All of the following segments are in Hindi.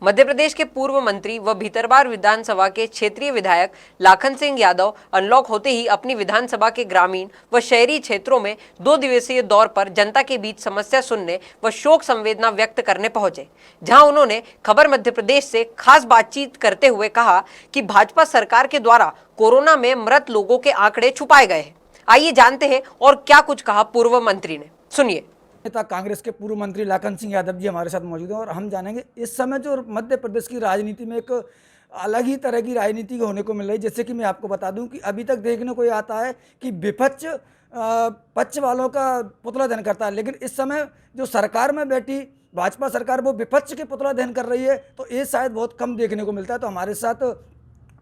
मध्य प्रदेश के पूर्व मंत्री व भीतरवार विधानसभा के क्षेत्रीय विधायक लाखन सिंह यादव अनलॉक होते ही अपनी विधानसभा के ग्रामीण व शहरी क्षेत्रों में 2 दिवसीय दौर पर जनता के बीच समस्या सुनने व शोक संवेदना व्यक्त करने पहुंचे, जहां उन्होंने खबर मध्य प्रदेश से खास बातचीत करते हुए कहा कि भाजपा सरकार के द्वारा कोरोना में मृत लोगों के आंकड़े छुपाए गए हैं। आइए जानते हैं और क्या कुछ कहा पूर्व मंत्री ने, सुनिए। नेता कांग्रेस के पूर्व मंत्री लाखन सिंह यादव जी हमारे साथ मौजूद हैं और हम जानेंगे इस समय जो मध्य प्रदेश की राजनीति में एक अलग ही तरह की राजनीति होने को मिल रही है। जैसे कि मैं आपको बता दूं कि अभी तक देखने को ये आता है कि विपक्ष पक्ष वालों का पुतला दहन करता है, लेकिन इस समय जो सरकार में बैठी भाजपा सरकार वो विपक्ष के पुतला दहन कर रही है, तो ये शायद बहुत कम देखने को मिलता है। तो हमारे साथ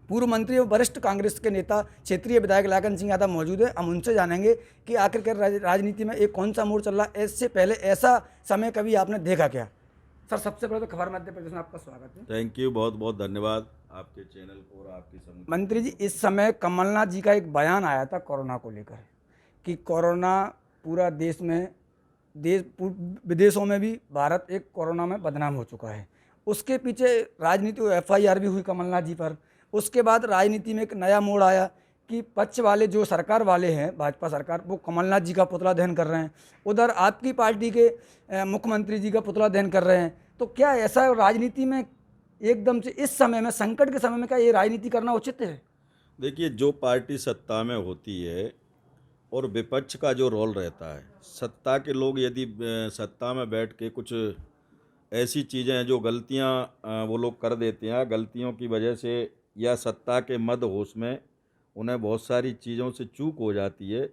पूर्व मंत्री और वरिष्ठ कांग्रेस के नेता क्षेत्रीय विधायक लाखन सिंह यादव मौजूद है। हम उनसे जानेंगे कि आखिरकार राजनीति में एक कौन सा मोड़ चल रहा है। इससे पहले ऐसा समय कभी आपने देखा क्या? सर, सबसे पहले तो खबर मध्य प्रदेश में आपका स्वागत है। थैंक यू, बहुत बहुत धन्यवाद आपके चैनल को और आपकी समूह। मंत्री जी, इस समय कमलनाथ जी का एक बयान आया था कोरोना को लेकर कि कोरोना पूरा देश में विदेशों में भी भारत एक कोरोना में बदनाम हो चुका है। उसके पीछे राजनीति FIR भी हुई कमलनाथ जी पर। उसके बाद राजनीति में एक नया मोड़ आया कि पक्ष वाले जो सरकार वाले हैं, भाजपा सरकार, वो कमलनाथ जी का पुतला दहन कर रहे हैं, उधर आपकी पार्टी के मुख्यमंत्री जी का पुतला दहन कर रहे हैं। तो क्या ऐसा राजनीति में एकदम से इस समय में, संकट के समय में, क्या ये राजनीति करना उचित है? देखिए, जो पार्टी सत्ता में होती है और विपक्ष का जो रोल रहता है, सत्ता के लोग यदि सत्ता में बैठ के कुछ ऐसी चीज़ें हैं जो गलतियां वो लोग कर देते हैं, गलतियों की वजह से या सत्ता के मद होश में उन्हें बहुत सारी चीज़ों से चूक हो जाती है।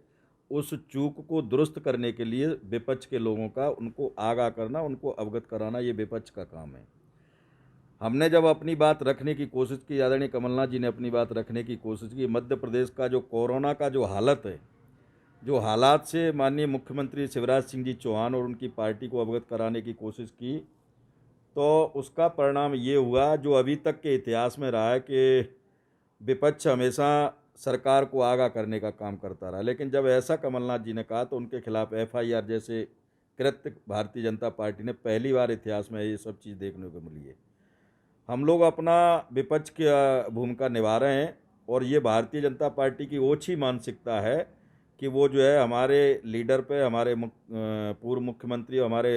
उस चूक को दुरुस्त करने के लिए विपक्ष के लोगों का उनको आगाह करना, उनको अवगत कराना, ये विपक्ष का काम है। हमने जब अपनी बात रखने की कोशिश की, आदरणीय कमलनाथ जी ने अपनी बात रखने की कोशिश की, मध्य प्रदेश का जो कोरोना का जो हालत है, जो हालात से माननीय मुख्यमंत्री शिवराज सिंह जी चौहान और उनकी पार्टी को अवगत कराने की कोशिश की, तो उसका परिणाम ये हुआ जो अभी तक के इतिहास में रहा है कि विपक्ष हमेशा सरकार को आगाह करने का काम करता रहा। लेकिन जब ऐसा कमलनाथ जी ने कहा तो उनके खिलाफ FIR जैसे कृत्य भारतीय जनता पार्टी ने पहली बार इतिहास में ये सब चीज़ देखने को मिली है। हम लोग अपना विपक्ष की भूमिका निभा रहे हैं और ये भारतीय जनता पार्टी की ओछी मानसिकता है कि वो जो है हमारे लीडर पे, हमारे पूर्व मुख्यमंत्री, हमारे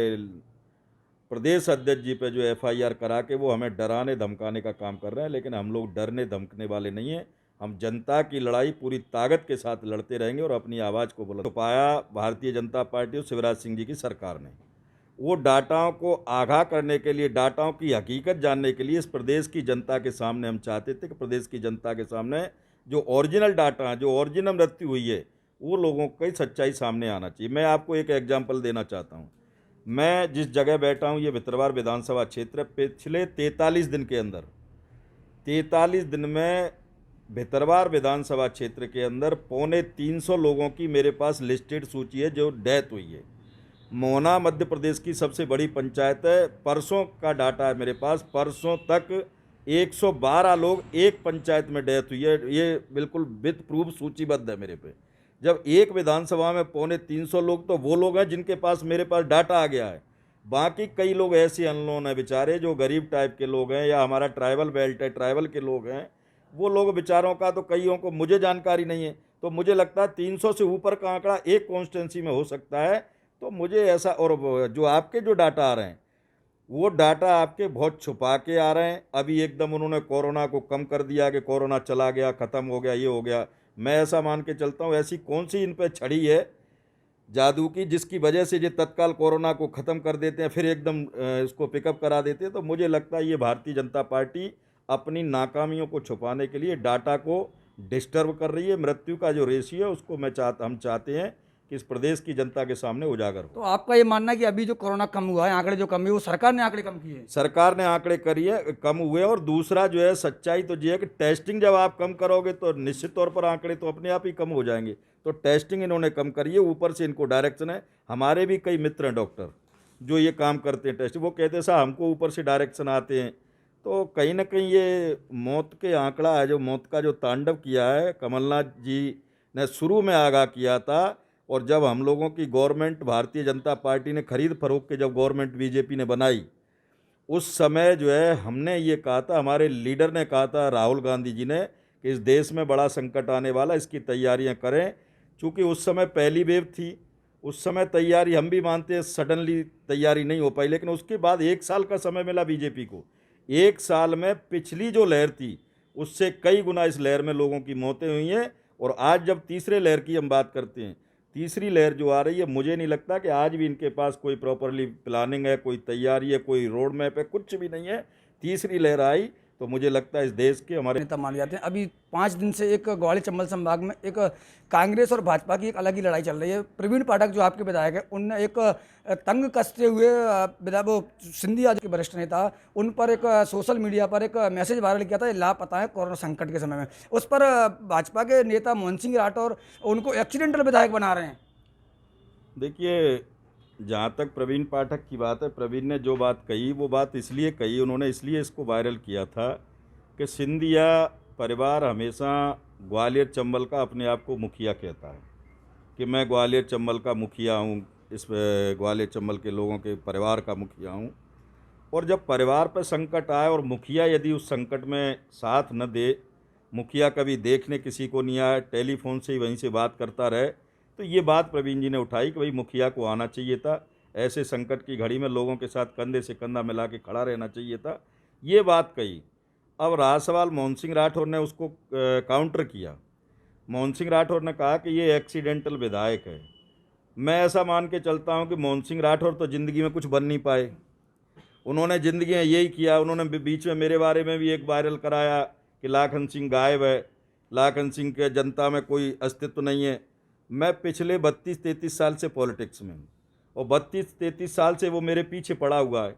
प्रदेश अध्यक्ष जी पे जो FIR करा के वो हमें डराने धमकाने का काम कर रहे हैं। लेकिन हम लोग डरने धमकने वाले नहीं हैं। हम जनता की लड़ाई पूरी ताकत के साथ लड़ते रहेंगे और अपनी आवाज़ को बुलंद पाया भारतीय जनता पार्टी और शिवराज सिंह जी की सरकार ने। वो डाटाओं को आगाह करने के लिए, डाटाओं की हकीकत जानने के लिए इस प्रदेश की जनता के सामने हम चाहते थे कि प्रदेश की जनता के सामने जो ओरिजिनल डाटा है, जो ओरिजिनल मृत्यु हुई है, वो लोगों की सच्चाई सामने आना चाहिए। मैं आपको एक एग्जाम्पल देना चाहता हूँ। मैं जिस जगह बैठा हूँ, ये भितरवार विधानसभा क्षेत्र, पिछले 43 दिन के अंदर 43 दिन में भितरवार विधानसभा क्षेत्र के अंदर 350 लोगों की मेरे पास लिस्टेड सूची है जो डेथ हुई है। मोहना मध्य प्रदेश की सबसे बड़ी पंचायत है। परसों का डाटा है मेरे पास, परसों तक 112 लोग एक पंचायत में डेथ हुई है। ये बिल्कुल विद प्रूफ सूचीबद्ध है मेरे पे। जब एक विधानसभा में 350 लोग, तो वो लोग हैं जिनके पास मेरे पास डाटा आ गया है। बाकी कई लोग ऐसे अननोन हैं बेचारे, जो गरीब टाइप के लोग हैं या हमारा ट्राइबल बेल्ट है, ट्राइबल के लोग हैं, वो लोग बेचारों का तो कईयों को मुझे जानकारी नहीं है। तो मुझे लगता है 300 से ऊपर का आंकड़ा एक कॉन्स्टिट्यूंसी में हो सकता है। तो मुझे ऐसा, और जो आपके जो डाटा आ रहे हैं वो डाटा आपके बहुत छुपा के आ रहे हैं। अभी एकदम उन्होंने कोरोना को कम कर दिया कि कोरोना चला गया, ख़त्म हो गया, ये हो गया। मैं ऐसा मान के चलता हूँ, ऐसी कौन सी इन पर छड़ी है जादू की जिसकी वजह से ये तत्काल कोरोना को ख़त्म कर देते हैं, फिर एकदम इसको पिकअप करा देते हैं। तो मुझे लगता है ये भारतीय जनता पार्टी अपनी नाकामियों को छुपाने के लिए डाटा को डिस्टर्ब कर रही है। मृत्यु का जो रेशियो है उसको हम चाहते हैं कि इस प्रदेश की जनता के सामने उजागर हो। तो आपका ये मानना है कि अभी जो कोरोना कम हुआ है, आंकड़े जो कम हुए, वो सरकार ने आंकड़े कम किए? सरकार ने आंकड़े करिए कम हुए। और दूसरा जो है सच्चाई तो ये है कि टेस्टिंग जब आप कम करोगे तो निश्चित तौर पर आंकड़े तो अपने आप ही कम हो जाएंगे। तो टेस्टिंग इन्होंने कम करी है, ऊपर से इनको डायरेक्शन है। हमारे भी कई मित्र हैं डॉक्टर जो ये काम करते हैं टेस्ट, वो कहते हैं साहब हमको ऊपर से डायरेक्शन आते हैं। तो कहीं ना कहीं ये मौत के आंकड़ा है, जो मौत का जो तांडव किया है, कमलनाथ जी ने शुरू में आगाह किया था। और जब हम लोगों की गवर्नमेंट भारतीय जनता पार्टी ने खरीद फरोख्त के जब गवर्नमेंट बीजेपी ने बनाई, उस समय जो है हमने ये कहा था, हमारे लीडर ने कहा था, राहुल गांधी जी ने, कि इस देश में बड़ा संकट आने वाला, इसकी तैयारियां करें। चूँकि उस समय पहली वेव थी, उस समय तैयारी हम भी मानते हैं सडनली तैयारी नहीं हो पाई, लेकिन उसके बाद 1 साल का समय मिला बीजेपी को। 1 साल में पिछली जो लहर थी उससे कई गुना इस लहर में लोगों की मौतें हुई हैं। और आज जब तीसरे लहर की हम बात करते हैं, तीसरी लहर जो आ रही है, मुझे नहीं लगता कि आज भी इनके पास कोई प्रॉपरली प्लानिंग है, कोई तैयारी है, कोई रोड मैप है, कुछ भी नहीं है। तीसरी लहर आई तो मुझे लगता है इस देश के हमारे नेता माने जाते हैं। अभी 5 दिन से एक ग्वालियर चंबल संभाग में एक कांग्रेस और भाजपा की एक अलग ही लड़ाई चल रही है। प्रवीण पाठक जो आपके विधायक है, उनने एक तंग कसते हुए विधायक वो सिंधिया के वरिष्ठ नेता, उन पर एक सोशल मीडिया पर एक मैसेज वायरल किया था, ये लापता है कोरोना संकट के समय में। उस पर भाजपा के नेता मोहन सिंह राठौर उनको एक्सीडेंटल विधायक बना रहे हैं। देखिए, जहाँ तक प्रवीण पाठक की बात है, प्रवीण ने जो बात कही वो बात इसलिए कही, उन्होंने इसलिए इसको वायरल किया था कि सिंधिया परिवार हमेशा ग्वालियर चंबल का अपने आप को मुखिया कहता है कि मैं ग्वालियर चंबल का मुखिया हूँ, इस ग्वालियर चंबल के लोगों के परिवार का मुखिया हूँ। और जब परिवार पर संकट आए और मुखिया यदि उस संकट में साथ न दे, मुखिया कभी देखने किसी को नहीं आया, टेलीफोन से ही वहीं से बात करता रहे, तो ये बात प्रवीण जी ने उठाई कि भाई मुखिया को आना चाहिए था, ऐसे संकट की घड़ी में लोगों के साथ कंधे से कंधा मिला के खड़ा रहना चाहिए था, ये बात कही। अब रहा सवाल, मोहन सिंह राठौर ने उसको काउंटर किया। मोहन सिंह राठौर ने कहा कि ये एक्सीडेंटल विधायक है। मैं ऐसा मान के चलता हूँ कि मोहन सिंह राठौर तो ज़िंदगी में कुछ बन नहीं पाए, उन्होंने ज़िंदगी में यही किया। उन्होंने बीच में मेरे बारे में भी एक वायरल कराया कि लाखन सिंह गायब है, लाखन सिंह के जनता में कोई अस्तित्व नहीं है। मैं पिछले 32-33 साल से पॉलिटिक्स में हूँ और 32-33 साल से वो मेरे पीछे पड़ा हुआ है,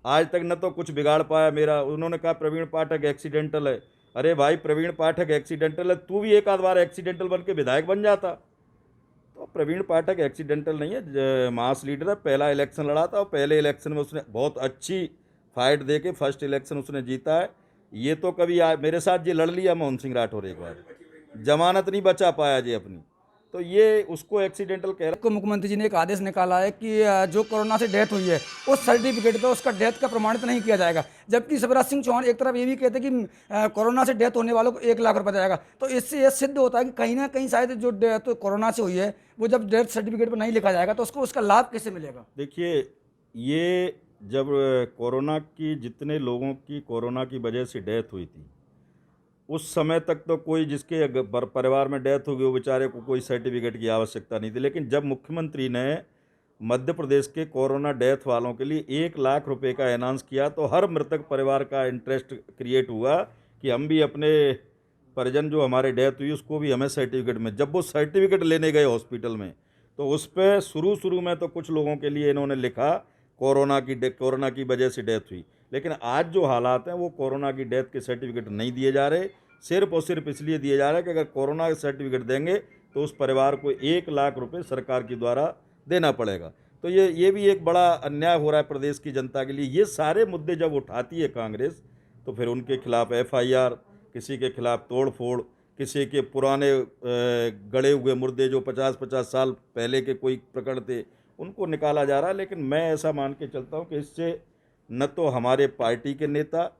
आज तक न तो कुछ बिगाड़ पाया मेरा। उन्होंने कहा प्रवीण पाठक एक्सीडेंटल है। अरे भाई, प्रवीण पाठक एक्सीडेंटल है, तू भी एक आध बार एक्सीडेंटल बन के विधायक बन जाता। तो प्रवीण पाठक एक्सीडेंटल नहीं है, मास लीडर है, पहला इलेक्शन लड़ा था और पहले इलेक्शन में उसने बहुत अच्छी फाइट दे के फर्स्ट इलेक्शन उसने जीता है। ये तो कभी मेरे साथ ये लड़ लिया मोहन सिंह राठौर, एक बार जमानत नहीं बचा पाया जी अपनी, तो ये उसको एक्सीडेंटल कह रहा है। को मुख्यमंत्री जी ने एक आदेश निकाला है कि जो कोरोना से डेथ हुई है उस सर्टिफिकेट पर उसका डेथ का प्रमाणित नहीं किया जाएगा, जबकि शिवराज सिंह चौहान एक तरफ ये भी कहते हैं कि कोरोना से डेथ होने वालों को 1 लाख रुपए जाएगा। तो इससे यह सिद्ध होता है कि कहीं ना कहीं शायद जो डेथ कोरोना से हुई है वो जब डेथ सर्टिफिकेट पर नहीं लिखा जाएगा तो उसको उसका लाभ कैसे मिलेगा। देखिए, ये जब कोरोना की जितने लोगों की कोरोना की वजह से डेथ हुई थी, उस समय तक तो कोई जिसके परिवार में डेथ हो गई वो बेचारे को कोई सर्टिफिकेट की आवश्यकता नहीं थी। लेकिन जब मुख्यमंत्री ने मध्य प्रदेश के कोरोना डेथ वालों के लिए 1 लाख रुपए का अनाउंस किया तो हर मृतक परिवार का इंटरेस्ट क्रिएट हुआ कि हम भी अपने परिजन जो हमारे डेथ हुई उसको भी हमें सर्टिफिकेट में। जब वो सर्टिफिकेट लेने गए हॉस्पिटल में तो उस पर शुरू में तो कुछ लोगों के लिए इन्होंने लिखा कोरोना की वजह से डेथ हुई, लेकिन आज जो हालात हैं वो कोरोना की डेथ के सर्टिफिकेट नहीं दिए जा रहे, सिर्फ और सिर्फ इसलिए दिए जा रहे हैं कि अगर कोरोना का सर्टिफिकेट देंगे तो उस परिवार को 1 लाख रुपए सरकार के द्वारा देना पड़ेगा। तो ये भी एक बड़ा अन्याय हो रहा है प्रदेश की जनता के लिए। ये सारे मुद्दे जब उठाती है कांग्रेस तो फिर उनके खिलाफ FIR, किसी के खिलाफ तोड़ फोड़, किसी के पुराने गड़े हुए मुर्दे जो 50-50 साल पहले के कोई प्रकरण थे उनको निकाला जा रहा है। लेकिन मैं ऐसा मान के चलता हूँ कि इससे न तो हमारे पार्टी के नेता,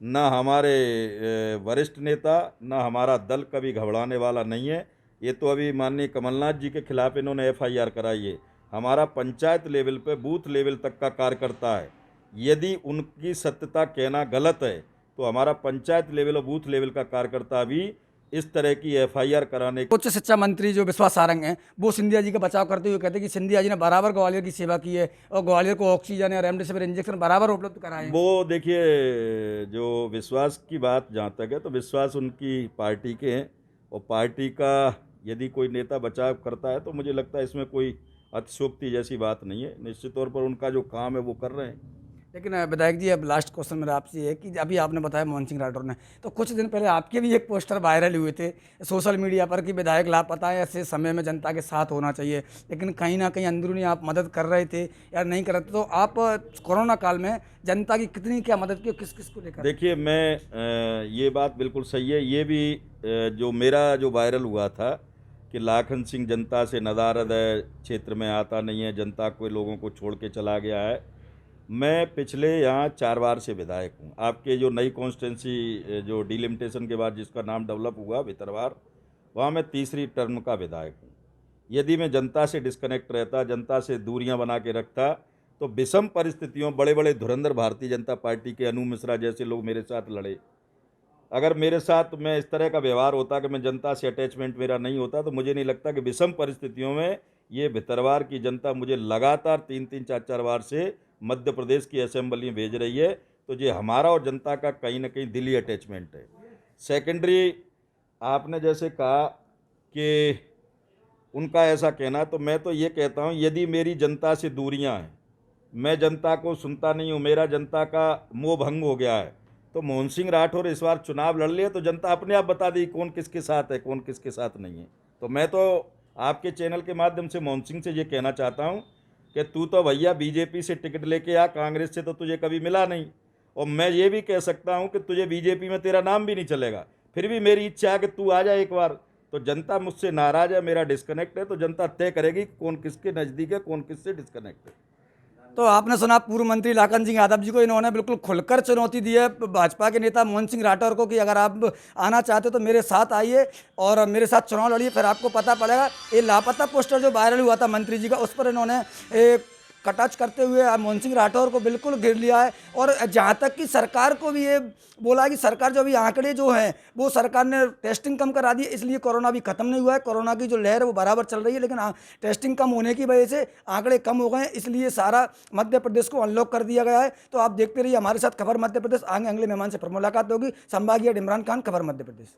न हमारे वरिष्ठ नेता, न हमारा दल कभी घबराने वाला नहीं है। ये तो अभी माननीय कमलनाथ जी के खिलाफ इन्होंने FIR कराई है। हमारा पंचायत लेवल पे बूथ लेवल तक का कार्यकर्ता है, यदि उनकी सत्यता कहना गलत है तो हमारा पंचायत लेवल और बूथ लेवल का कार्यकर्ता भी इस तरह की FIR कराने। उच्च शिक्षा मंत्री जो विश्वास सारंग हैं वो सिंधिया जी का बचाव करते हुए कहते हैं कि सिंधिया जी ने बराबर ग्वालियर की सेवा की है और ग्वालियर को ऑक्सीजन या रेमडेसिविर इंजेक्शन बराबर उपलब्ध कराए हैं। वो देखिए, जो विश्वास की बात जहाँ तक है तो विश्वास उनकी पार्टी के हैं और पार्टी का यदि कोई नेता बचाव करता है तो मुझे लगता है इसमें कोई अतिशयोक्ति जैसी बात नहीं है। निश्चित तौर पर उनका जो काम है वो कर रहे हैं। लेकिन विधायक जी, अब लास्ट क्वेश्चन मेरा आपसे ये है कि अभी आपने बताया मोहन सिंह राठौर ने, तो कुछ दिन पहले आपके भी एक पोस्टर वायरल हुए थे सोशल मीडिया पर कि विधायक लापता है, ऐसे समय में जनता के साथ होना चाहिए, लेकिन कहीं ना कहीं अंदरूनी आप मदद कर रहे थे या नहीं कर रहे थे। तो आप कोरोना काल में जनता की कितनी क्या मदद की, किस किस को लेकर? देखिए, मैं ये बात बिल्कुल सही है। ये भी जो मेरा जो वायरल हुआ था कि लाखन सिंह जनता से नदारद है, क्षेत्र में आता नहीं है, जनता को लोगों को छोड़ के चला गया है, मैं पिछले यहाँ 4 बार से विधायक हूँ। आपके जो नई कॉन्स्टिट्यूंसी जो डिलिमिटेशन के बाद जिसका नाम डेवलप हुआ भितरवार, वहाँ मैं तीसरी टर्म का विधायक हूँ। यदि मैं जनता से डिस्कनेक्ट रहता, जनता से दूरियां बना के रखता, तो विषम परिस्थितियों बड़े बड़े धुरंधर भारतीय जनता पार्टी के अनु मिश्रा जैसे लोग मेरे साथ लड़े। अगर मेरे साथ मैं इस तरह का व्यवहार होता कि मैं जनता से अटैचमेंट मेरा नहीं होता, तो मुझे नहीं लगता कि विषम परिस्थितियों में ये भितरवार की जनता मुझे लगातार 3-3, 4-4 बार से मध्य प्रदेश की असेंबली में भेज रही है। तो ये हमारा और जनता का कहीं ना कहीं दिली अटैचमेंट है। सेकेंडरी, आपने जैसे कहा कि उनका ऐसा कहना, तो मैं तो ये कहता हूँ यदि मेरी जनता से दूरियां हैं, मैं जनता को सुनता नहीं हूँ, मेरा जनता का मोह भंग हो गया है, तो मोहन सिंह राठौर इस बार चुनाव लड़ लिए तो जनता अपने आप बता दी कौन किसके साथ है, कौन किसके साथ नहीं है। तो मैं तो आपके चैनल के माध्यम से मोहन सिंह से ये कहना चाहता हूँ कि तू तो भैया बीजेपी से टिकट लेके आ, कांग्रेस से तो तुझे कभी मिला नहीं। और मैं ये भी कह सकता हूँ कि तुझे बीजेपी में तेरा नाम भी नहीं चलेगा, फिर भी मेरी इच्छा है कि तू आ जाए एक बार। तो जनता मुझसे नाराज़ है, मेरा डिस्कनेक्ट है, तो जनता तय करेगी कौन किसके नज़दीक है, कौन किससे डिस्कनेक्ट है। तो आपने सुना पूर्व मंत्री लाखन सिंह यादव जी को, इन्होंने बिल्कुल खुलकर चुनौती दी है भाजपा के नेता मोहन सिंह राठौर को कि अगर आप आना चाहते हो तो मेरे साथ आइए और मेरे साथ चुनाव लड़िए, फिर आपको पता पड़ेगा। ये लापता पोस्टर जो वायरल हुआ था मंत्री जी का, उस पर इन्होंने एक कटाक्ष करते हुए मोहन सिंह राठौर को बिल्कुल घेर लिया है। और जहाँ तक कि सरकार को भी ये बोला कि सरकार जो अभी आंकड़े जो हैं वो सरकार ने टेस्टिंग कम करा दी, इसलिए कोरोना भी खत्म नहीं हुआ है। कोरोना की जो लहर है वो बराबर चल रही है, लेकिन टेस्टिंग कम होने की वजह से आंकड़े कम हो गए हैं, इसलिए सारा मध्य प्रदेश को अनलॉक कर दिया गया है। तो आप देखते रहिए हमारे साथ खबर मध्य प्रदेश। आगे अगले मेहमान से फिर मुलाकात होगी। संभागीय इमरान खान, खबर मध्य प्रदेश।